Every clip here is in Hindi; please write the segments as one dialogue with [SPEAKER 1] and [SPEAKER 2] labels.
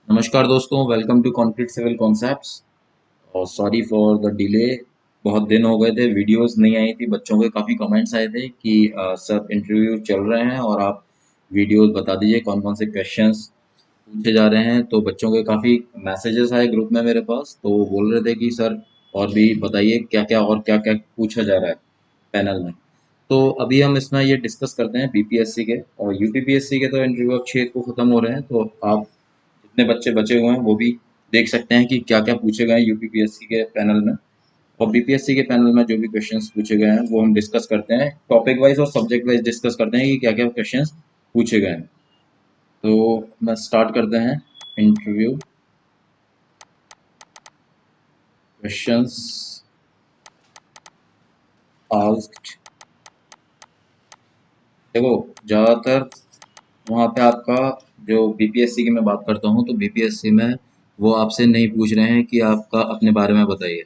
[SPEAKER 1] नमस्कार दोस्तों, welcome to concrete civil concepts. और सॉरी फॉर द डिले। बहुत दिन हो गए थे, वीडियोस नहीं आई थी। बच्चों के काफ़ी कमेंट्स आए थे कि सर इंटरव्यू चल रहे हैं और आप वीडियोस बता दीजिए कौन कौन से क्वेश्चंस पूछे जा रहे हैं। तो बच्चों के काफ़ी मैसेजेस आए ग्रुप में मेरे पास, तो वो बोल रहे थे कि सर और भी बताइए क्या क्या और क्या क्या पूछा जा रहा है पैनल में। तो अभी हम इसमें ये डिस्कस करते हैं बीपीएससी के और यूपीपीएससी के। तो इंटरव्यू अब 6 को ख़त्म हो रहे हैं, तो आप जितने बच्चे बचे हुए हैं वो भी देख सकते हैं कि क्या क्या पूछे गए हैं यूपीपीएससी के पैनल में। और बीपीएससी के पैनल में जो भी क्वेश्चंस पूछे गए हैं वो हम डिस्कस करते हैं, टॉपिक वाइज और सब्जेक्ट वाइज डिस्कस करते हैं कि क्या क्या क्वेश्चंस पूछे गए हैं। तो मैं स्टार्ट करते हैं इंटरव्यू क्वेश्चंस आस्क्ड। देखो, ज़्यादातर वहाँ पे आपका जो बीपीएससी की मैं बात करता हूँ, तो बीपीएससी में वो आपसे नहीं पूछ रहे हैं कि आपका अपने बारे में बताइए।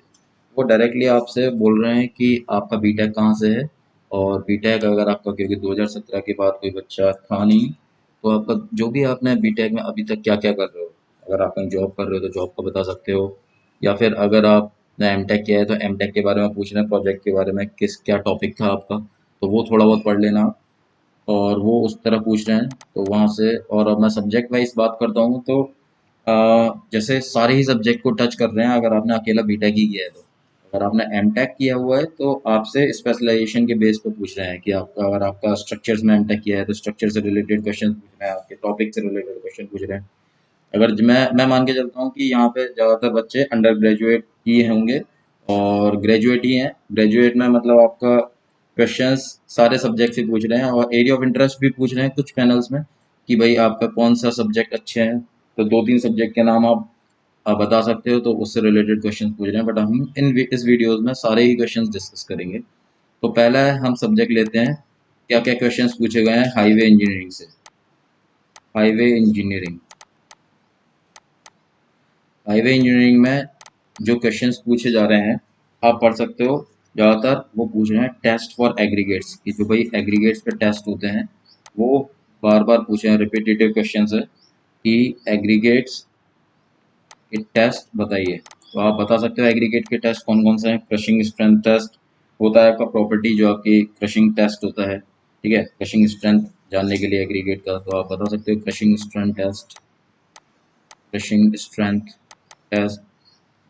[SPEAKER 1] वो डायरेक्टली आपसे बोल रहे हैं कि आपका बीटेक कहाँ से है। और बीटेक अगर आपका, क्योंकि 2017 के बाद कोई बच्चा था नहीं, तो आपका जो भी आपने बीटेक में अभी तक क्या क्या कर रहे हो। अगर आप कहीं जॉब कर रहे हो तो जॉब का बता सकते हो, या फिर अगर आपने एमटेक किया है तो एमटेक के बारे में पूछ रहे हैं, प्रोजेक्ट के बारे में किस क्या टॉपिक था आपका, तो वो थोड़ा बहुत पढ़ लेना। और वो उस तरह पूछ रहे हैं तो वहाँ से। और अब मैं सब्जेक्ट वाइज बात करता हूँ, तो जैसे सारे ही सब्जेक्ट को टच कर रहे हैं। अगर आपने अकेला बीटेक ही किया है, तो अगर आपने एमटेक किया हुआ है तो आपसे स्पेशलाइजेशन के बेस पे पूछ रहे हैं कि आपका, अगर आपका स्ट्रक्चर्स में एमटेक किया है तो स्ट्रक्चर से रिलेटेड क्वेश्चन पूछ रहे हैं, आपके टॉपिक से रिलेटेड क्वेश्चन पूछ रहे हैं। अगर मैं मान के चलता हूँ कि यहाँ पे ज़्यादातर बच्चे अंडर ग्रेजुएट ही होंगे और ग्रेजुएट ही हैं। ग्रेजुएट में मतलब आपका क्वेश्चंस सारे सब्जेक्ट से पूछ रहे हैं और एरिया ऑफ इंटरेस्ट भी पूछ रहे हैं कुछ पैनल्स में, कि भाई आपका कौन सा सब्जेक्ट अच्छे हैं। तो दो तीन सब्जेक्ट के नाम आप बता सकते हो, तो उससे रिलेटेड क्वेश्चन पूछ रहे हैं। बट हम इस वीडियोस में सारे ही क्वेश्चंस डिस्कस करेंगे। तो पहला है, हम सब्जेक्ट लेते हैं क्या क्या क्वेश्चंस पूछे गए हैं हाईवे इंजीनियरिंग से। हाईवे इंजीनियरिंग, हाईवे इंजीनियरिंग में जो क्वेश्चंस पूछे जा रहे हैं आप पढ़ सकते हो। ज़्यादातर वो पूछ रहे हैं टेस्ट फॉर एग्रीगेट्स की, जो भाई एग्रीगेट्स पे टेस्ट होते हैं वो बार बार पूछे हैं। रिपीटेटिव क्वेश्चंस है कि एग्रीगेट्स के टेस्ट बताइए। तो आप बता सकते हो एग्रीगेट के टेस्ट कौन कौन से हैं। क्रशिंग स्ट्रेंथ टेस्ट होता है आपका, प्रॉपर्टी जो आपकी क्रशिंग टेस्ट होता है, ठीक है। क्रशिंग स्ट्रेंथ जानने के लिए एग्रीगेट का, तो आप बता सकते हो crushing strength test, crushing strength test.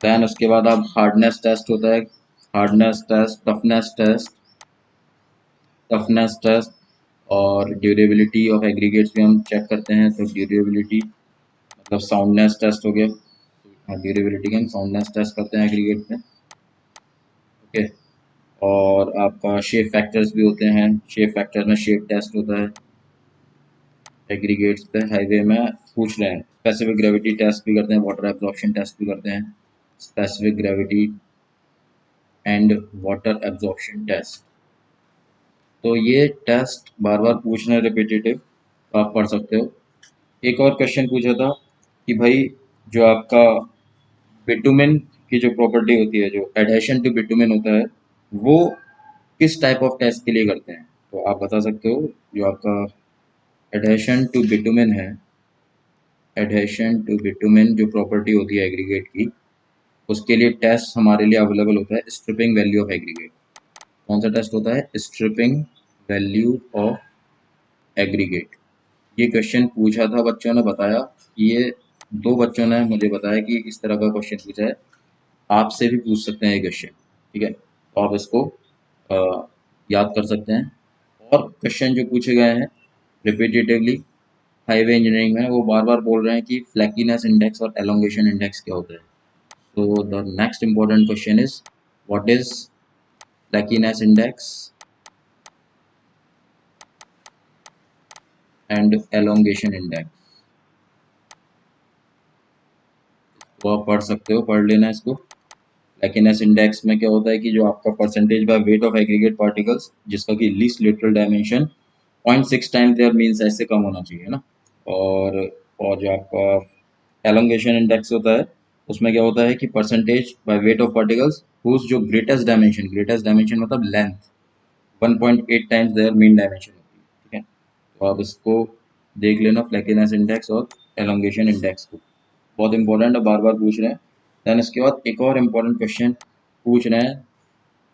[SPEAKER 1] Then उसके बाद आप हार्डनेस टेस्ट होता है, हार्डनेस टेस्ट, टफनेस टेस्ट। और ड्यूरेबिलिटी ऑफ एग्रीगेट्स भी हम चेक करते हैं, तो ड्यूरेबिलिटी मतलब साउंडनेस टेस्ट हो गया। ड्यूरेबिलिटी का हम साउंडनेस टेस्ट करते हैं एग्रीगेट में, ओके। और आपका शेप फैक्टर्स भी होते हैं, शेप फैक्टर में शेप टेस्ट होता है एग्रीगेट्स पे। हाईवे में पूछ रहे हैं स्पेसिफिक ग्रेविटी टेस्ट भी करते हैं, वाटर एब्जॉर्प्शन टेस्ट भी करते हैं, specific gravity and water absorption test. तो ये टेस्ट बार बार पूछ रहे हैं रिपीटेटिव, तो आप पढ़ सकते हो। एक और क्वेश्चन पूछा था कि भाई जो आपका बिटुमेन की जो प्रॉपर्टी होती है, जो एडहेशन टू बिटुमेन होता है, वो किस टाइप ऑफ टेस्ट के लिए करते हैं। तो आप बता सकते हो जो आपका एडहेशन टू बिटुमेन है, एडहेशन टू बिटुमेन जो प्रॉपर्टी होती है एग्रीगेट की, उसके लिए टेस्ट हमारे लिए अवेलेबल होता है स्ट्रिपिंग वैल्यू ऑफ एग्रीगेट। कौन सा टेस्ट होता है? Stripping value of aggregate. ये क्वेश्चन पूछा था, बच्चों ने बताया। ये दो बच्चों ने मुझे बताया कि इस तरह का क्वेश्चन पूछा है। आपसे भी पूछ सकते हैं ये क्वेश्चन, ठीक है। तो आप इसको याद कर सकते हैं। और क्वेश्चन जो पूछे गए हैं रिपीटेटिवली हाईवे इंजीनियरिंग में, वो बार बार बोल रहे हैं कि फ्लैकीनेस इंडेक्स और एलोंगेशन इंडेक्स क्या होता है। तो the next important question is, what is flakiness index and elongation index. तो आप पढ़ सकते हो, पढ़ लेना इसको। फ्लैकीनेस इंडेक्स में क्या होता है कि जो आपका percentage by weight of aggregate particles, जिसका कि least literal dimension 0.6 times their mean size से कम होना चाहिए ना। और और जो आपका एलोंगेशन इंडेक्स होता है, उसमें क्या होता है कि percentage by weight of particles whose जो ग्रेटेस्ट डायमेंशन मतलब length 1.8 times their mean dimension होती है, ठीक है। तो आप इसको देख लेना, फ्लैकीनेस इंडेक्स और एलोंगेशन इंडेक्स को। बहुत इंपॉर्टेंट है, बार बार पूछ रहे हैं। देन इसके बाद एक और इम्पोर्टेंट क्वेश्चन पूछ रहे हैं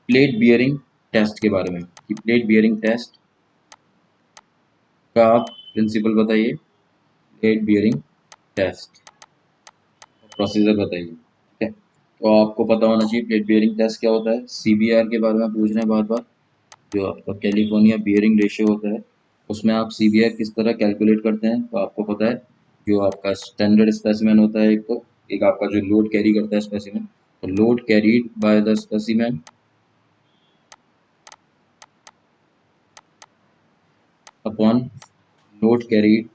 [SPEAKER 1] प्लेट बियरिंग टेस्ट के बारे में, कि प्लेट बियरिंग टेस्ट का आप प्रिंसिपल बताइए, प्लेट बियरिंग टेस्ट प्रोसीजर बताइए। ठीक है, तो आपको पता होना चाहिए प्लेट बियरिंग टेस्ट क्या होता है। सीबीआर के बारे में पूछ रहे हैं बार बार, जो आपका कैलिफोर्निया बियरिंग रेशियो होता है, उसमें आप सीबीआर किस तरह कैलकुलेट करते हैं। तो आपको पता है जो आपका स्टैंडर्ड स्पेसिमेन होता है, एक तो एक आपका जो लोड कैरी करता है स्पेसिमेन, तो load carried by the specimen upon load carried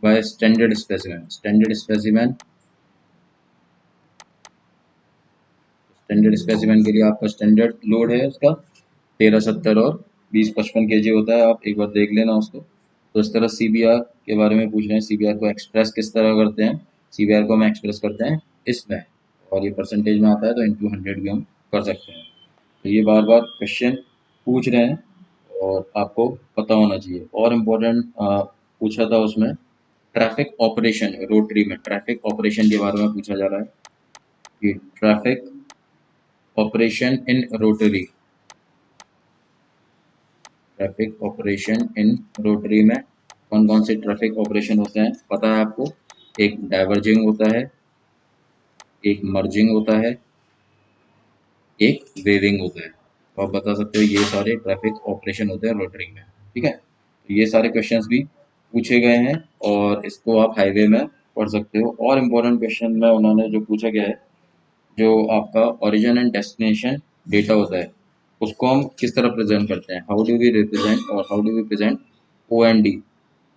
[SPEAKER 1] by standard specimen. Standard specimen के लिए आपका स्टैंडर्ड लोड है उसका 1370 और 2055 केजी होता है, आप एक बार देख लेना उसको। तो इस तरह सीबीआर के बारे में पूछ रहे हैं, सीबीआर को एक्सप्रेस किस तरह करते हैं। सीबीआर को हम एक्सप्रेस करते हैं इसमें, और ये परसेंटेज में आता है तो इंटू 100 भी हम कर सकते हैं। तो ये बार बार क्वेश्चन पूछ रहे हैं और आपको पता होना चाहिए। और इम्पोर्टेंट पूछा था उसमें ट्रैफिक ऑपरेशन, रोटरी में ट्रैफिक ऑपरेशन के बारे में पूछा जा रहा है कि traffic operation in rotary, traffic operation in rotary में कौन कौन से ट्रैफिक ऑपरेशन होते हैं पता है आपको। एक डाइवर्जिंग होता है, एक मर्जिंग होता है, एक वेविंग होता है। तो आप बता सकते हो ये सारे ट्रैफिक ऑपरेशन होते हैं रोटरी में। ठीक है, तो ये सारे क्वेश्चंस भी पूछे गए हैं और इसको आप हाईवे में पढ़ सकते हो। और इम्पोर्टेंट क्वेश्चन में उन्होंने जो पूछा गया है, जो आपका ओरिजिन एंड डेस्टिनेशन डेटा होता है, उसको हम किस तरह प्रेजेंट करते हैं, हाउ डू वी रिप्रेजेंट और how do we present O and D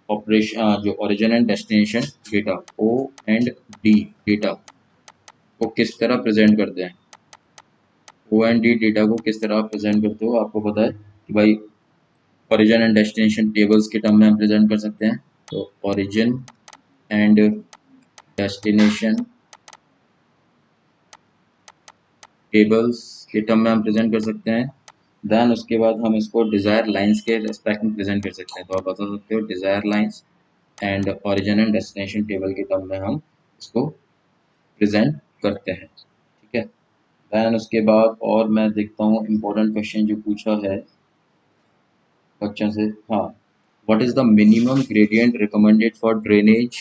[SPEAKER 1] operation, जो origin and destination data O and D data को किस तरह प्रेजेंट करते हैं। ओ एंड डी डेटा को किस तरह आप प्रेजेंट करते हो, आपको पता है कि भाई ओरिजिन एंड डेस्टिनेशन टेबल्स के टर्म में हम प्रेजेंट कर सकते हैं। तो ओरिजिन एंड डेस्टिनेशन टेबल्स के टर्म में हम प्रेजेंट कर सकते हैं। देन उसके बाद हम इसको डिज़ायर लाइंस के रेस्पेक्ट में प्रेजेंट कर सकते हैं। तो आप बता सकते हो desire lines and origin and destination table के टर्म में हम इसको प्रेजेंट करते हैं। ठीक है, देन उसके बाद और मैं देखता हूँ इम्पोर्टेंट क्वेश्चन जो पूछा है बच्चों से। हाँ, what is the minimum gradient recommended for drainage.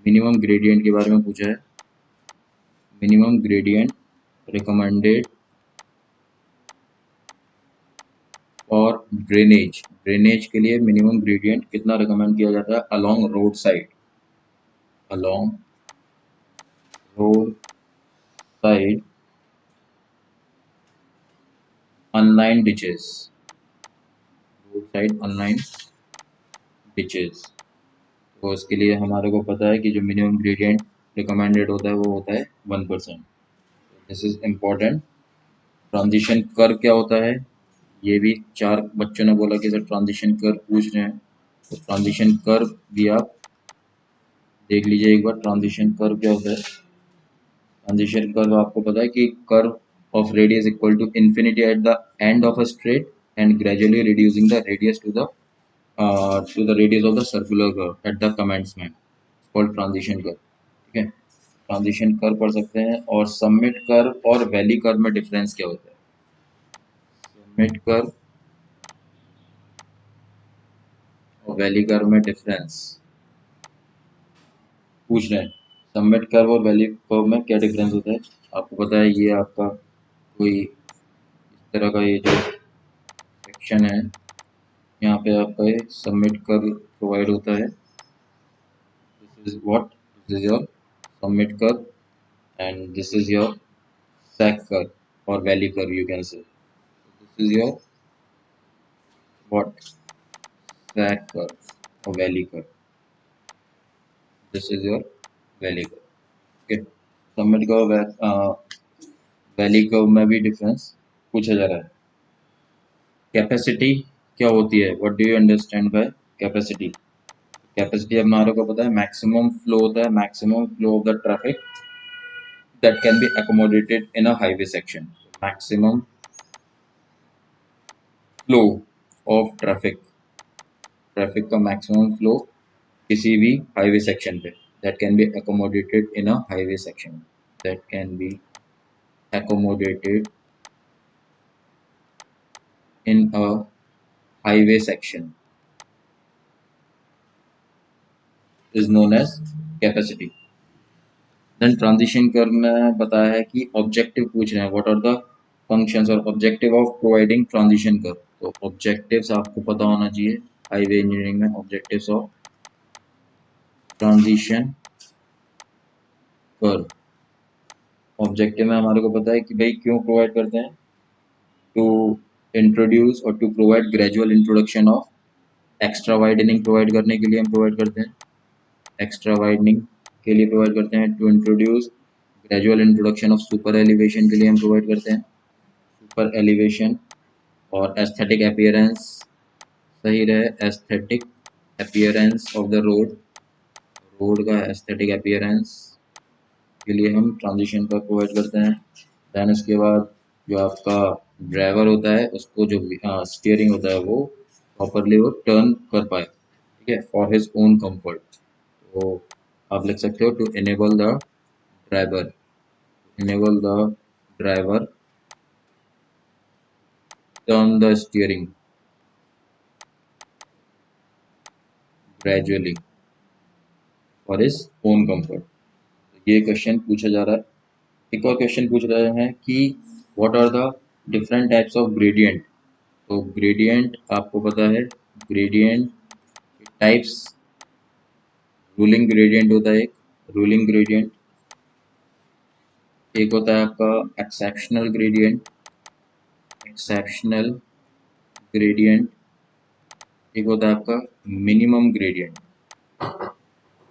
[SPEAKER 1] Minimum gradient के बारे में पूछा है, मिनिमम ग्रेडियंट रिकमेंडेड और ड्रेनेज, ड्रेनेज के लिए मिनिमम ग्रेडियंट कितना रिकमेंड किया जाता है along road side, along road side online ditches, road side online ditches. तो इसके लिए हमारे को पता है कि जो मिनिमम ग्रेडियंट रिकमेंडेड होता है वो होता है 1%। This is important. Transition curve क्या होता है, ये भी 4 बच्चों ने बोला कि सर ट्रांजिशन कर्व पूछ रहे हैं। तो ट्रांजिशन कर्व भी आप देख लीजिए एक बार, ट्रांजिशन कर्व क्या होता है। ट्रांजिशन कर्व आपको पता है कि curve of radius equal to infinity at the end of a straight and gradually reducing the radius to the radius of the circular curve at the commencement, called transition curve। ठीक है, ट्रांजिशन कर्व पढ़ सकते हैं। और सबमिट कर्व और वैली कर्व में डिफरेंस क्या होता है। सबमिट कर्व और वैली कर्व में डिफरेंस पूछ रहे हैं। सबमिट कर्व और वैली कर्व में क्या डिफरेंस होता है, आपको पता है। ये आपका कोई इस तरह का ये जो सेक्शन है, यहाँ पे आपका ये सबमिट कर्व प्रोवाइड होता है। This is what, this is your summit curve and this is your sag curve और valley curve you can say. This is your what, sag curve और valley curve, this is your valley curve. Okay, summit curve valley curve में भी डिफरेंस पूछा जा रहा है। कैपेसिटी क्या होती है, what do you understand by capacity. Capacity हमारे को पता है मैक्सिमम फ्लो होता है, maximum flow of the traffic that can be accommodated in a highway section, maximum flow of traffic, traffic का मैक्सिमम फ्लो किसी भी हाईवे सेक्शन पे, that can be accommodated in a highway section, that can be accommodated in a highway section is known as capacity. Then transition curve में बताया है कि ऑब्जेक्टिव पूछ रहे हैं, व्हाट आर द फंक्शंस और objective of providing transition curve. तो ऑब्जेक्टिव्स आपको पता होना चाहिए हाईवे इंजीनियरिंग में, objectives of transition curve. Objective में हमारे को पता है कि भाई क्यों प्रोवाइड करते हैं, टू इंट्रोड्यूस और to provide gradual introduction of, extra widening provide करने के लिए हम प्रोवाइड करते हैं, एक्स्ट्रा वाइडनिंग के लिए प्रोवाइड करते हैं, to introduce gradual introduction of super elevation के लिए हम प्रोवाइड करते हैं, सुपर एलिवेशन और एस्थेटिक अपीयरेंस सही रहे, aesthetic appearance of the road, road का एस्थेटिक अपीयरेंस के लिए हम ट्रांजिशन पर प्रोवाइड करते हैं। दैन उसके बाद जो आपका ड्राइवर होता है उसको जो स्टीयरिंग होता है वो प्रॉपरली वो टर्न कर पाए, ठीक है, फॉर हिज ओन कंफर्ट। तो आप लिख सकते हो to enable the driver, enable the driver turn the steering gradually for his own comfort। ये क्वेश्चन पूछा जा रहा है। एक और क्वेश्चन पूछ रहे हैं कि what are the different types of gradient. तो ग्रेडियंट आपको पता है, ग्रेडियंट टाइप्स, रूलिंग ग्रेडियंट होता है एक, रूलिंग ग्रेडियंट, एक होता है आपका एक्सेप्शनल ग्रेडियंट, एक्सेप्शनल ग्रेडियंट, एक होता है आपका minimum gradient,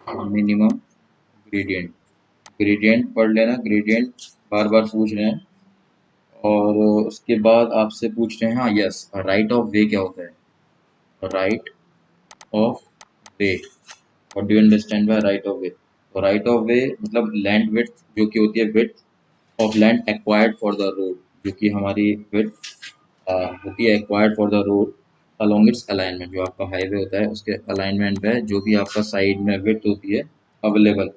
[SPEAKER 1] minimum gradient. Gradient पढ़ लेना, ग्रेडियंट बार बार पूछ रहे हैं। और उसके बाद आपसे पूछ रहे हैं, हाँ यस, राइट ऑफ वे क्या होता है, right of way, what do you understand by right of वे। तो राइट ऑफ वे मतलब लैंड विड्थ जो कि होती है, width of land acquired for the road, जो कि हमारी विड्थ होती है acquired for the road along its alignment. जो आपका हाईवे होता है उसके अलाइनमेंट पे जो भी आपका साइड में विड्थ होती है अवेलेबल,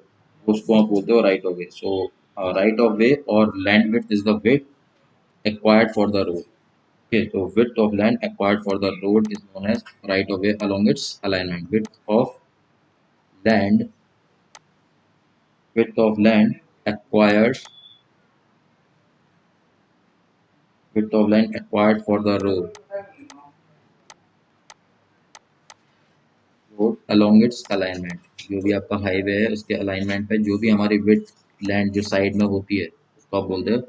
[SPEAKER 1] उसको आप बोलते हो right of way. So right of way और land width is the width acquired for the road. Okay, so width of land acquired for the road is known as right of way along its alignment. Land, width of land acquired, width of land acquired for the road along its alignment। जो भी आपका हाईवे है उसके अलाइनमेंट पे जो भी हमारी width लैंड जो साइड में होती है उसको आप बोलते हो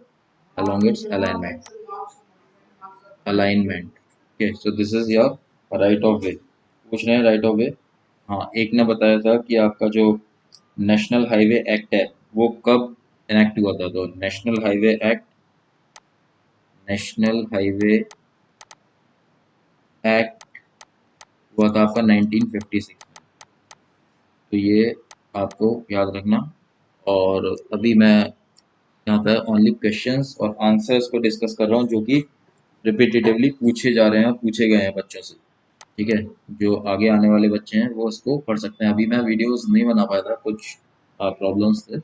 [SPEAKER 1] along its alignment, alignment। Okay, so this is your right of way। पूछ रहे हैं राइट ऑफ वे। हाँ, एक ने बताया था कि आपका जो नेशनल हाईवे एक्ट है वो कब इनेक्ट हुआ था। तो national highway act, national highway act हुआ था आपका 1956 में। तो ये आपको याद रखना। और अभी मैं यहाँ पे ओनली क्वेश्चंस और आंसर्स को डिस्कस कर रहा हूँ जो कि रिपीटेटिवली पूछे जा रहे हैं, पूछे गए हैं बच्चों से, ठीक है। जो आगे आने वाले बच्चे हैं वो इसको पढ़ सकते हैं। अभी मैं वीडियोस नहीं बना पाया था, कुछ प्रॉब्लम्स थे, तो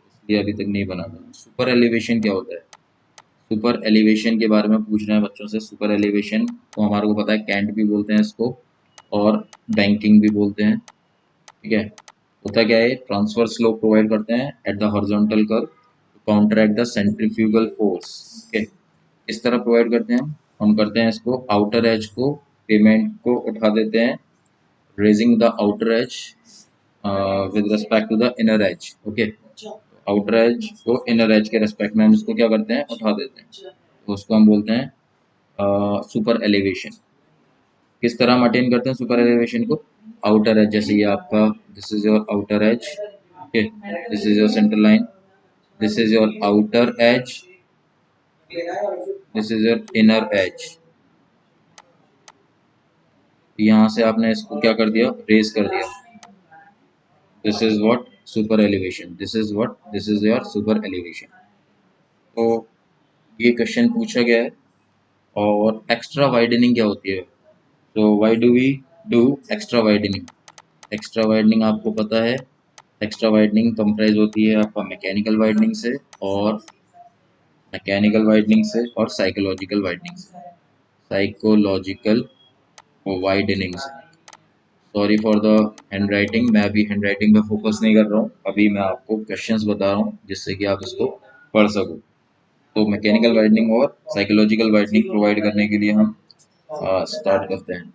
[SPEAKER 1] इसलिए अभी तक नहीं बना था। सुपर एलिवेशन क्या होता है, सुपर एलिवेशन के बारे में पूछ रहे हैं बच्चों से। सुपर एलिवेशन तो हमारे को पता है, कैंट भी बोलते हैं इसको और बैंकिंग भी बोलते हैं, ठीक है। होता क्या है, ट्रांसफर स्लो प्रोवाइड करते हैं at the horizontal curve to counteract the centrifugal force. Okay, इस तरह प्रोवाइड करते हैं हम करते हैं इसको, आउटर एज को, पेमेंट को उठा देते हैं, raising the outer edge with respect to the inner edge. Okay, outer edge को इनर एज के रेस्पेक्ट में हम इसको क्या करते हैं, उठा देते हैं, तो उसको हम बोलते हैं सुपर एलिवेशन। किस तरह हम अटेन करते हैं सुपर एलिवेशन को, आउटर एज, जैसे ये आपका this is your outer as, okay, this is your centre line, this is your outer as, this is your inner as. यहाँ से आपने इसको क्या कर दिया, रेज कर दिया, this is what super elevation, this is what, this is your super elevation. तो ये क्वेश्चन पूछा गया है। और एक्स्ट्रा वाइडनिंग क्या होती है, तो why do we do extra widening. Extra widening आपको पता है, एक्स्ट्रा वाइडनिंग कंप्राइज होती है आपका मैकेनिकल वाइडनिंग से और साइकोलॉजिकल वाइडनिंग से, साइकोलॉजिकल वाइडनिंग से। Sorry for the hand writing, मैं अभी हैंड राइटिंग पे फोकस नहीं कर रहा हूँ, अभी मैं आपको क्वेश्चंस बता रहा हूँ जिससे कि आप इसको पढ़ सको। तो मैकेनिकल वाइडनिंग और साइकोलॉजिकल वाइडनिंग प्रोवाइड करने के लिए हम स्टार्ट करते हैं।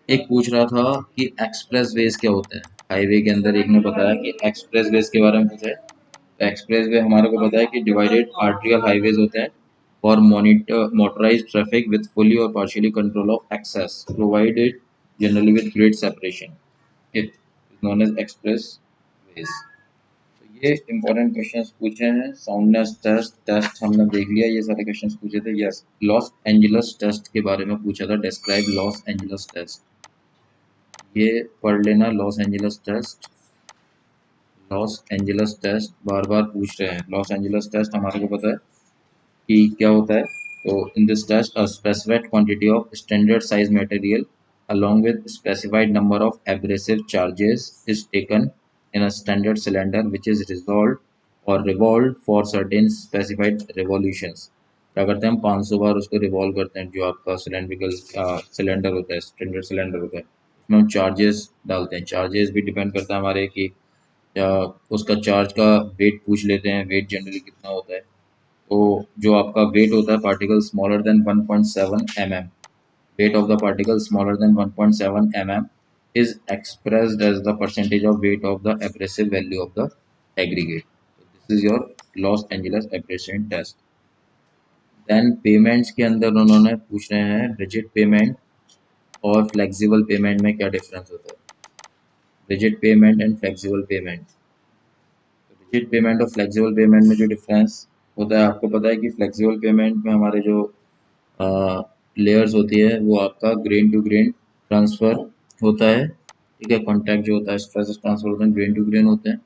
[SPEAKER 1] एक पूछ रहा था कि एक्सप्रेस वेज क्या होते हैं। हाईवे के अंदर एक ने बताया कि एक्सप्रेस वेज के बारे में पूछा है। तो एक्सप्रेस वे हमारे को पता है कि डिवाइडेड आर्टेरियल हाईवेज होते हैं for monitor motorise traffic with fully और partially control of access provided generally with great separation, known as expressways. ये इंपॉर्टेंट क्वेश्चंस पूछे हैं। साउंडनेस टेस्ट हमने देख लिया, ये सारे क्वेश्चंस पूछे थे। यस, लॉस एंजलस टेस्ट के बारे में पूछा था, डिस्क्राइब लॉस एंजलस टेस्ट। ये पढ़ लेना, Los Angeles test. Los Angeles test बार बार पूछ रहे हैं। लॉस एंजलस टेस्ट हमारे को पता है कि क्या होता है। तो in this test a specified quantity of standard size material along with specified number of abrasive charges is taken in a standard cylinder which is resolved or revolved for certain specified revolutions। क्या करते हैं हम 500 बार उसको रिवॉल्व करते हैं, जो आपका सिलेंड्रिकल सिलेंडर होता है, स्टैंडर्ड सिलेंडर होता है, उसमें हम चार्जेस डालते हैं। चार्जेस भी डिपेंड करता है हमारे कि या उसका चार्ज का वेट पूछ लेते हैं, वेट जनरली कितना होता है। तो जो आपका वेट होता है particle smaller than 1.7 mm, weight of the particle smaller than 1.7 mm is expressed as the percentage of weight of the abrasive value of the aggregate। So this is your Los Angeles abrasion test। Then pavements के अंदर उन्होंने पूछ रहे हैं रिजिड पेमेंट और फ्लेक्सिबल पेमेंट में क्या डिफरेंस होता है। Rigid pavement and flexible pavement. Rigid pavement और फ्लेक्सिबल पेमेंट में जो डिफरेंस होता है, आपको पता है कि फ्लेक्सिबल पेमेंट में हमारे जो लेयर्स होती है वो आपका ग्रेन टू ग्रेन ट्रांसफ़र होता है। ठीक है, कॉन्टैक्ट जो होता है, स्ट्रेस ट्रांसफर होता है, ग्रेन टू ग्रेन होते हैं।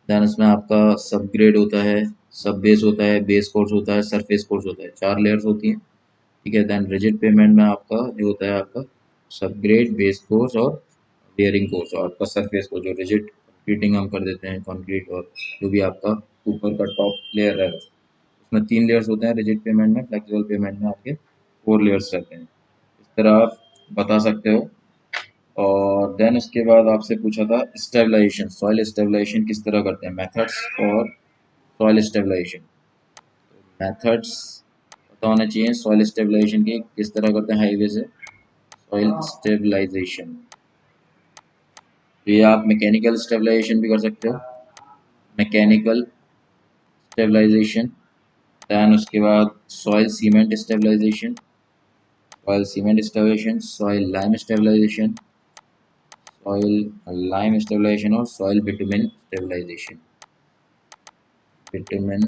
[SPEAKER 1] दैन उसमें आपका सब ग्रेड होता है, सब बेस होता है, बेस कोर्स होता है, सरफेस कोर्स होता है, 4 लेयर्स होती हैं। ठीक है, दैन रिजिड पेमेंट में आपका जो होता है आपका सब ग्रेड, बेस कोर्स और बेयरिंग कोर्स, और आपका सरफेस कोर्स जो रिजिड कंक्रीटिंग हम कर देते हैं, कंक्रीट और जो भी आपका ऊपर का टॉप लेयर है, उसमें 3 लेयर्स होते हैं रिजिड पेमेंट में। फ्लेक्सिबल पेमेंट में आपके 4 लेयर्स रहते हैं। इस तरह आप बता सकते हो। और देन उसके बाद आपसे पूछा था स्टेबलाइजेशन, सॉइल स्टेबलाइजेशन किस तरह करते हैं, मेथड्स और सॉइल स्टेबलाइजेशन। मेथड्स पता होना चाहिए सॉइल स्टेबलाइजेशन की, किस तरह करते हैं हाईवे से सॉइल स्टेबलाइजेशन। तो ये आप मैकेनिकल स्टेबलाइजेशन भी कर सकते हो, मैकेनिकल स्टेबलाइजेशन। दैन उसके बाद soil cement stabilisation, soil cement stabilisation, soil lime stabilisation, soil lime stabilisation और soil bitumen stabilisation. Bitumen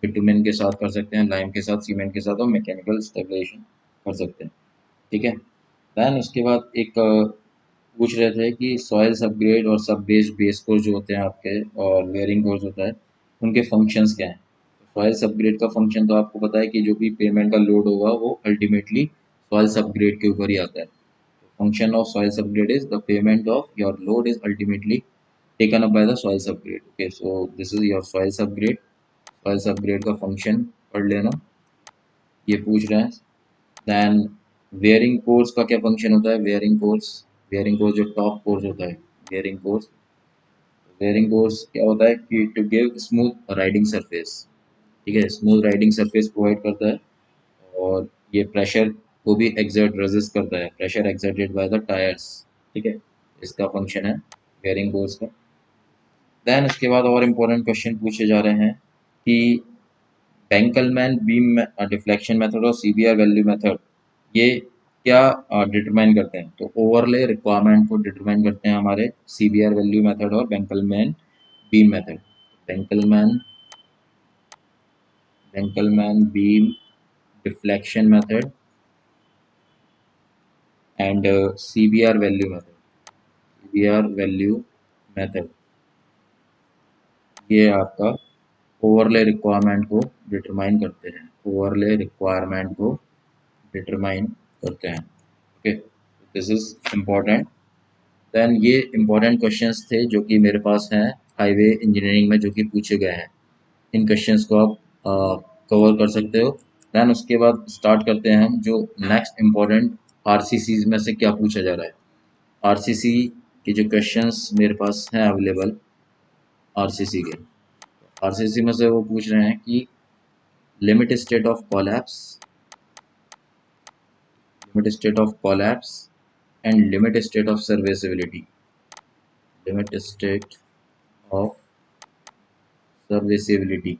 [SPEAKER 1] bitumen के साथ कर सकते हैं, लाइम के साथ, सीमेंट के साथ, और मैकेनिकल स्टेबलाइजेशन कर सकते हैं। ठीक है, दैन उसके बाद एक पूछ रहे थे कि सॉइल सबग्रेड और सब बेस कोर्स जो होते हैं आपके, और वेयरिंग कोर्स होता है, उनके फंक्शंस क्या हैं। सॉइल सबग्रेड का फंक्शन तो आपको पता है कि जो भी पेमेंट का लोड होगा वो अल्टीमेटली सॉइल सबग्रेड के ऊपर ही आता है। Function of soil subgrade is the payment of your load is ultimately taken up by the soil subgrade। Okay, so this is your soil subgrade। soil subgrade का function पढ़ लेना, ये पूछ रहे हैं। then wearing course का क्या function होता है, wearing course जो top course होता है, wearing course क्या होता है कि to give smooth riding surface। ठीक है, स्मूथ राइडिंग सरफेस प्रोवाइड करता है, और ये प्रेशर को भी एक्सर्ट रेजिस्ट करता है, pressure exerted by the tyres. ठीक है, इसका फंक्शन है बेयरिंग कोर्स का। देन उसके बाद और इम्पोर्टेंट क्वेश्चन पूछे जा रहे हैं कि बैंकलमैन बीम डिफ्लेक्शन मेथड और सीबीआर वैल्यू मेथड ये क्या डिटरमाइन करते हैं। तो ओवरले रिक्वायरमेंट को डिटरमाइन करते हैं हमारे सीबीआर वैल्यू मेथड और Benkelman beam method. Benkelman beam deflection method and CBR value method, ये आपका ओवरले रिक्वायरमेंट को डिटरमाइन करते हैं, ओवरले रिक्वायरमेंट को डिटरमाइन करते हैं। Okay, this is important. Then ये इम्पोर्टेंट क्वेश्चंस थे जो कि मेरे पास हैं हाईवे इंजीनियरिंग में, जो कि पूछे गए हैं। इन क्वेश्चंस को आप कवर कर सकते हो। देन उसके बाद स्टार्ट करते हैं हम जो नेक्स्ट इम्पोर्टेंट आरसीसी में से क्या पूछा जा रहा है। आरसीसी के जो क्वेश्चंस मेरे पास हैं अवेलेबल आरसीसी के, आरसीसी में से वो पूछ रहे हैं कि limit state of collapse, limit state of collapse and limit state of serviceability, limit state of serviceability.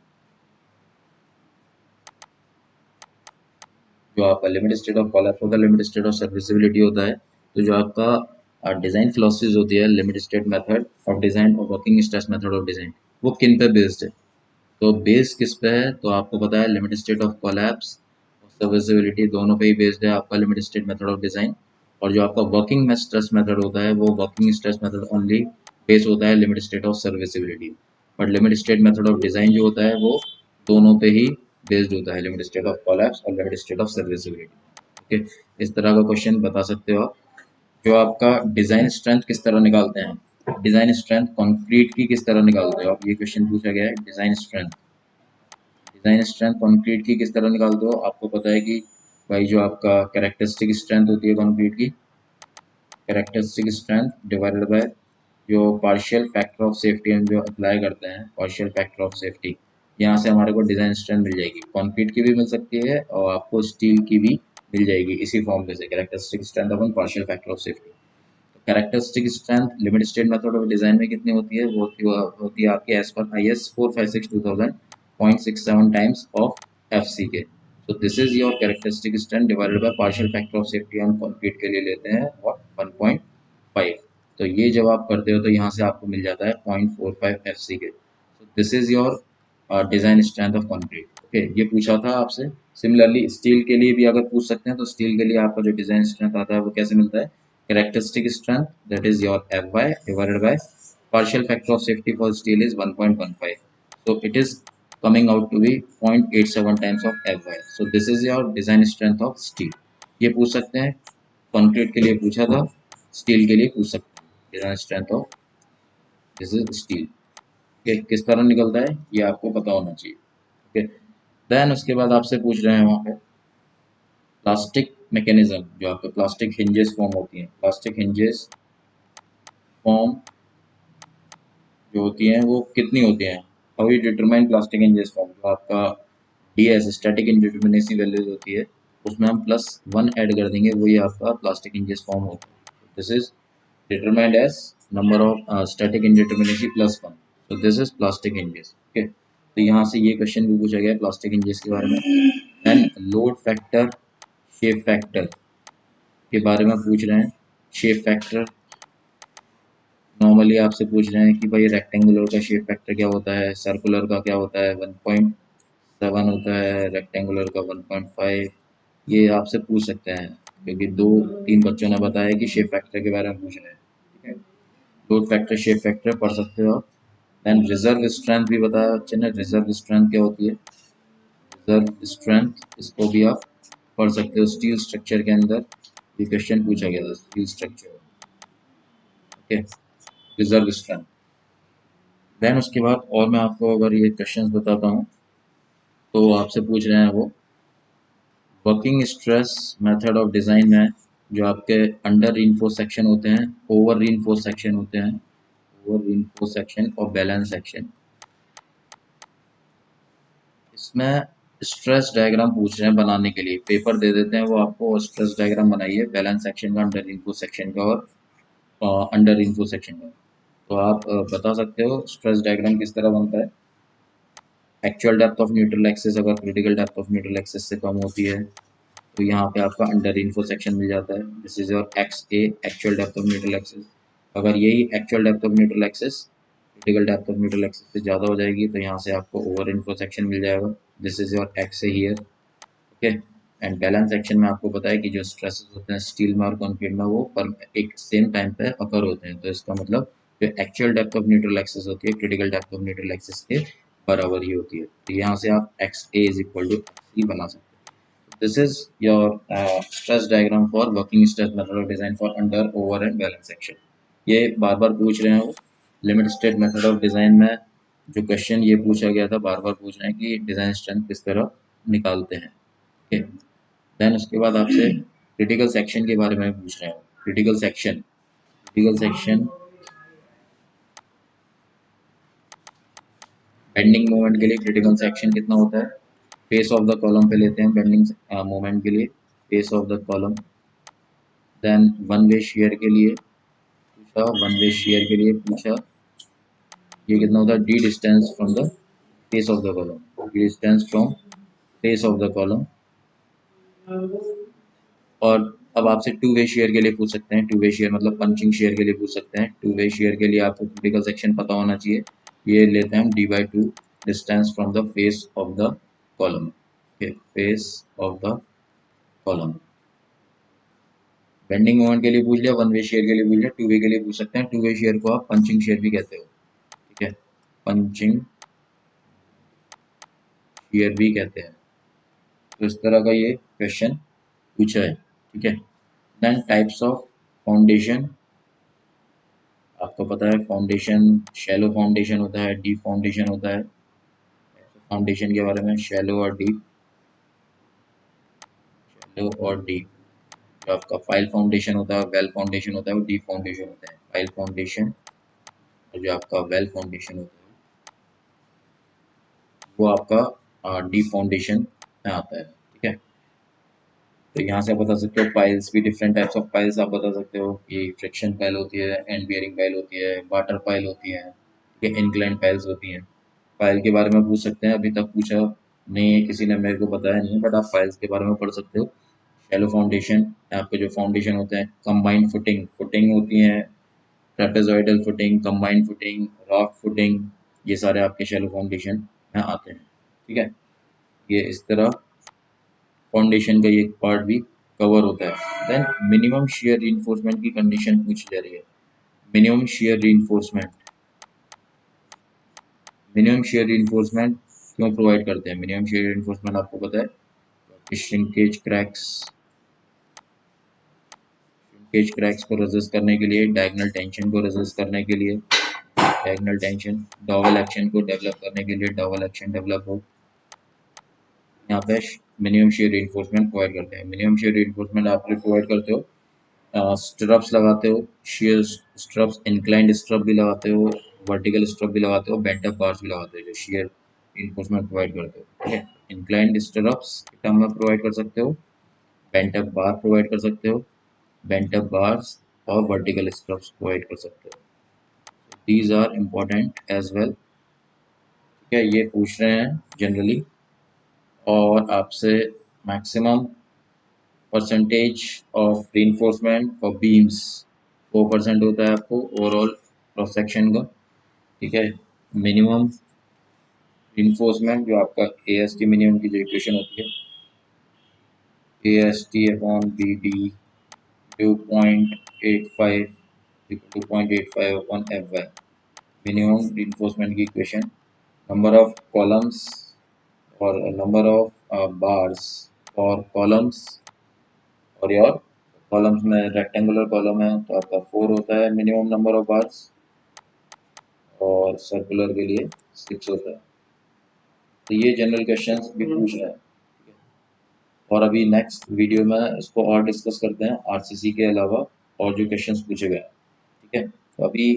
[SPEAKER 1] जो आपका लिमिट स्टेट ऑफ कोलैप्स होता है, लिमिट स्टेट ऑफ सर्विसिबिलिटी होता है। तो जो आपका डिज़ाइन फिलोसफीज होती है, limit state method of design और working stress method of design, वो किन पे बेस्ड है? तो बेस किस पे है? तो आपको पता है लिमिट स्टेट ऑफ कोलैप्स और सर्विसिबिलिटी दोनों पे ही बेस्ड है आपका limit state method of design. और जो आपका वर्किंग में स्ट्रेस मेथड होता है, वो working stress method only base होता है limit state of serviceability. But limit state method of design जो होता है वो दोनों पे ही बेस्ड होता है, लिमिट स्टेट ऑफ कोलैप्स और limit state of serviceability. Okay, इस तरह का क्वेश्चन बता सकते हो आप। जो आपका डिज़ाइन स्ट्रेंथ किस तरह निकालते हैं, डिज़ाइन स्ट्रेंथ कंक्रीट की किस तरह निकालते हो आप, ये क्वेश्चन पूछा गया है। Design strength, design strength concrete की किस तरह निकालते हो? आपको पता है कि भाई जो आपका कैरेक्टरिस्टिक स्ट्रेंथ होती है कंक्रीट की, कैरेक्टरिस्टिक स्ट्रेंथ डिवाइडेड बाय जो पार्शियल फैक्टर ऑफ सेफ्टी हम जो अप्लाई करते हैं, पार्शियल फैक्टर ऑफ सेफ्टी, यहाँ से हमारे को डिज़ाइन स्ट्रेंथ मिल जाएगी। कंक्रीट की भी मिल सकती है और आपको स्टील की भी मिल जाएगी इसी फॉर्मूले से, characteristic strength upon partial factor of safety. Characteristic strength limit state method of design में कितनी होती है? वो होती है आपके as per IS 456-2000 0.67 times of FC के। सो this is your characteristic strength divided by partial factor of safety, हम कंक्रीट के लिए लेते हैं और 1.5। तो ये जब आप करते हो तो यहाँ से आपको मिल जाता है 0.45 FC के। सो this is your design strength of concrete. Okay, ये पूछा था आपसे। सिमिलरली स्टील के लिए भी अगर पूछ सकते हैं तो स्टील के लिए आपका जो डिजाइन स्ट्रेंथ आता है वो कैसे मिलता है? Characteristic strength, that is your Fy divided by partial factor of safety for steel is 1.15. So it is coming out to be 0.87 times of Fy. So this is your design strength of steel. ये पूछ सकते हैं, कंक्रीट के लिए पूछा था, स्टील के लिए पूछ सकते हैं design strength of this is steel. किस तरह निकलता है ये आपको पता होना चाहिए। ओके, देन उसके बाद आपसे पूछ रहे हैं वहाँ पे प्लास्टिक मैकेनिज्म, जो आपके प्लास्टिक हिंजेस फॉर्म होती हैं, प्लास्टिक हिंजेस फॉर्म जो होती हैं वो कितनी होती हैं? How you determine plastic hinges form? जो आपका DS स्टैटिक इंडिटरमिनेसी वैल्यूज होती है, उसमें हम +1 ऐड कर देंगे, वही आपका प्लास्टिक हिंजेस फॉर्म होता है। This is determined as number of static indeterminacy +1। So this is plastic hinges. Okay, तो यहाँ से ये क्वेश्चन भी पूछा गया प्लास्टिक हिंजेस के बारे में। And load factor, shape factor के बारे में पूछ रहे हैं। शेप फैक्टर नॉर्मली आपसे पूछ रहे हैं कि भाई रेक्टेंगुलर का शेप फैक्टर क्या होता है, सर्कुलर का क्या होता है, 1.7 होता है, रेक्टेंगुलर का 1.5। ये आपसे पूछ सकते हैं क्योंकि 2-3 बच्चों ने बताया कि शेप फैक्टर के बारे में पूछ रहे हैं। ठीक है, लोड फैक्टर, शेप फैक्टर पढ़ सकते हो आप। देन रिजर्व स्ट्रेंथ भी बताया बच्चे ने, रिजर्व स्ट्रेंथ क्या होती है, रिजर्व स्ट्रेंथ इसको भी आप पढ़ सकते हो। स्टील स्ट्रक्चर के अंदर ये क्वेश्चन पूछा गया था, steel structure. Okay, reserve strength. Then उसके बाद और मैं आपको अगर ये क्वेश्चंस बताता हूँ तो आपसे पूछ रहे हैं वो working stress method of design में जो आपके अंडर रीइंफोर्स सेक्शन होते हैं, ओवर रीइंफोर्स सेक्शन होते हैं, ओवर रीइंफोर्स सेक्शन और बैलेंस सेक्शन, इसमें स्ट्रेस डायग्राम पूछ रहे हैं बनाने के लिए। पेपर दे देते हैं वो आपको, स्ट्रेस डायग्राम बनाइए बैलेंस सेक्शन का, अंडर रीइंफोर्स सेक्शन का और अंडर रीइंफोर्स सेक्शन का। तो आप बता सकते हो स्ट्रेस डायग्राम किस तरह बनता है। Actual depth of neutral axis अगर critical depth of neutral axis से कम होती है तो यहाँ पे आपका अंडर इन्फो सेक्शन मिल जाता है। This is your XA, actual depth of neutral axis. अगर यही actual depth of neutral axis critical depth of neutral axis से ज़्यादा हो जाएगी तो यहाँ से आपको ओवर इन्फो सेक्शन मिल जाएगा। This is your XA here. Okay, and balance section में आपको पता है कि जो स्ट्रेसेस होते हैं स्टील में और कंक्रीट में वो पर एक सेम टाइम पे अकर होते हैं। तो इसका मतलब जो actual depth of neutral axis होती है critical depth of neutral axis के बराबर ही होती है। तो यहाँ से आप XA is equal to XC बना सकते हैं। This is your stress diagram for working stress method of design for under, over and balance section. ये बार बार पूछ रहे हैं वो limit state method of design में जो क्वेश्चन ये पूछा गया था, बार बार पूछ रहे हैं कि डिज़ाइन स्ट्रेंथ किस तरह निकालते हैं। ओके, देन उसके बाद आपसे क्रिटिकल सेक्शन के बारे में पूछ रहे हैं। क्रिटिकल सेक्शन बेंडिंग मोमेंट के लिए क्रिटिकल सेक्शन कितना होता है, फेस ऑफ द कॉलम पे लेते हैं बेंडिंग मोमेंट के लिए, face of the column. Then one way shear के लिए पूछा, वन वे शेयर के लिए पूछा ये कितना होता है, D distance from the face of the column, D distance from face of the column. और अब आपसे टू वे शेयर के लिए पूछ सकते हैं, टू वे शेयर मतलब पंचिंग शेयर के लिए पूछ सकते हैं। टू वे शेयर के लिए आपको क्रिटिकल सेक्शन पता होना चाहिए, ये लेते हैं हम D by two distance from the face of the column, face of the column. Bending moment के लिए पूछ लिया, वन वे शेयर के लिए पूछ लिया, टू वे के लिए पूछ सकते हैं। टू वे शेयर को आप पंचिंग शेयर भी कहते हो, ठीक है, पंचिंग शेयर भी कहते हैं। तो इस तरह का ये क्वेश्चन पूछा है, ठीक है। देन टाइप्स ऑफ फाउंडेशन, आपको पता है फाउंडेशन, शैलो फाउंडेशन होता है, डीप फाउंडेशन होता है। फाउंडेशन के बारे में शैलो और डीप, शैलो और डीप। जो आपका फाइल फाउंडेशन होता है, वेल फाउंडेशन होता है, वो डीप फाउंडेशन होता है। फाइल फाउंडेशन और जो आपका वेल फाउंडेशन होता है वो आपका डीप फाउंडेशन में आता है, ठीक है। तो यहाँ से आप बता सकते हो पाइल्स भी, डिफरेंट टाइप्स ऑफ पाइल्स आप बता सकते हो कि फ्रिक्शन पाइल होती है, एंड बियरिंग पाइल होती है, वाटर पाइल होती है, ठीक है, इंक्लाइन पाइल्स होती हैं। फाइल के बारे में पूछ सकते हैं, अभी तक पूछा नहीं है किसी ने, मेरे को बताया नहीं है, बट आप फाइल्स के बारे में पढ़ सकते हो। शैलो फाउंडेशन, आपके जो फाउंडेशन होते हैं, कंबाइंड फुटिंग, फुटिंग होती है, trapezoidal footing, combined footing, rock footing, ये सारे आपके शैलो फाउंडेशन में आते हैं, ठीक है। ये इस तरह फाउंडेशन का ये पार्ट भी कवर होता है। देन मिनिमम शियर रीइंफोर्समेंट की कंडीशन पूछी जा रही है। Minimum shear reinforcement, minimum shear reinforcement क्यों प्रोवाइड करते हैं? मिनिमम शियर रीइंफोर्समेंट आपको पता है, श्रिंकेज क्रैक्स, श्रिंकेज क्रैक्स को रेजिस्ट करने के लिए, डायगोनल टेंशन को रेजिस्ट करने के लिए, डायगोनल टेंशन, डॉवेल एक्शन को डेवलप करने के लिए, डॉवेल एक्शन डेवलप हो, यहाँ पे मिनिमम शियर रीइंफोर्समेंट प्रोवाइड करते हैं। मिनिमम शियर रीइंफोर्समेंट आप प्रोवाइड करते हो, स्ट्रप्स लगाते हो, शियर स्ट्रप्स, इंक्लाइंड स्ट्रप भी लगाते हो, वर्टिकल स्ट्रप भी लगाते हो, बेंट अप बार्स भी लगाते हो, जो शियर रीइंफोर्समेंट प्रोवाइड करते हो, ठीक है। इंक्लाइंड स्ट्रप्स टर्म में प्रोवाइड कर सकते हो, बेंट अप बार प्रोवाइड कर सकते हो, बेंट अप बार्स और वर्टिकल स्ट्रप्स प्रोवाइड कर सकते हो। These are important as well, ठीक है, ये पूछ रहे हैं जनरली। और आपसे maximum percentage of reinforcement for beams 4% होता है आपको ओवरऑल क्रॉस सेक्शन का, ठीक है। मिनिमम रीइंफोर्समेंट जो आपका ए एस टी मिनिमम की जो इक्वेशन होती है, A S T upon B D 2.85 2.85 upon F Y, minimum reinforcement की इक्वेशन। नंबर ऑफ कॉलम्स और नंबर ऑफ बार्स और कॉलम्स, और योर कॉलम्स में रेक्टेंगुलर कॉलम है तो आपका 4 होता है मिनिमम नंबर ऑफ बार्स, और सर्कुलर के लिए 6 होता है। तो ये जनरल क्वेश्चंस भी पूछ रहे हैं, और अभी नेक्स्ट वीडियो में इसको और डिस्कस करते हैं आरसीसी के अलावा और जो क्वेश्चंस पूछे गए, ठीक है। तो अभी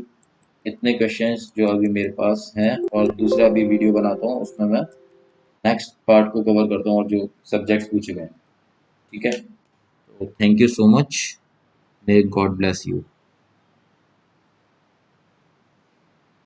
[SPEAKER 1] इतने क्वेश्चंस जो अभी मेरे पास हैं, और दूसरा भी वीडियो बनाता हूँ उसमें मैं नेक्स्ट पार्ट को कवर करता हूँ और जो सब्जेक्ट्स पूछे गए, ठीक है। तो thank you so much, may God bless you.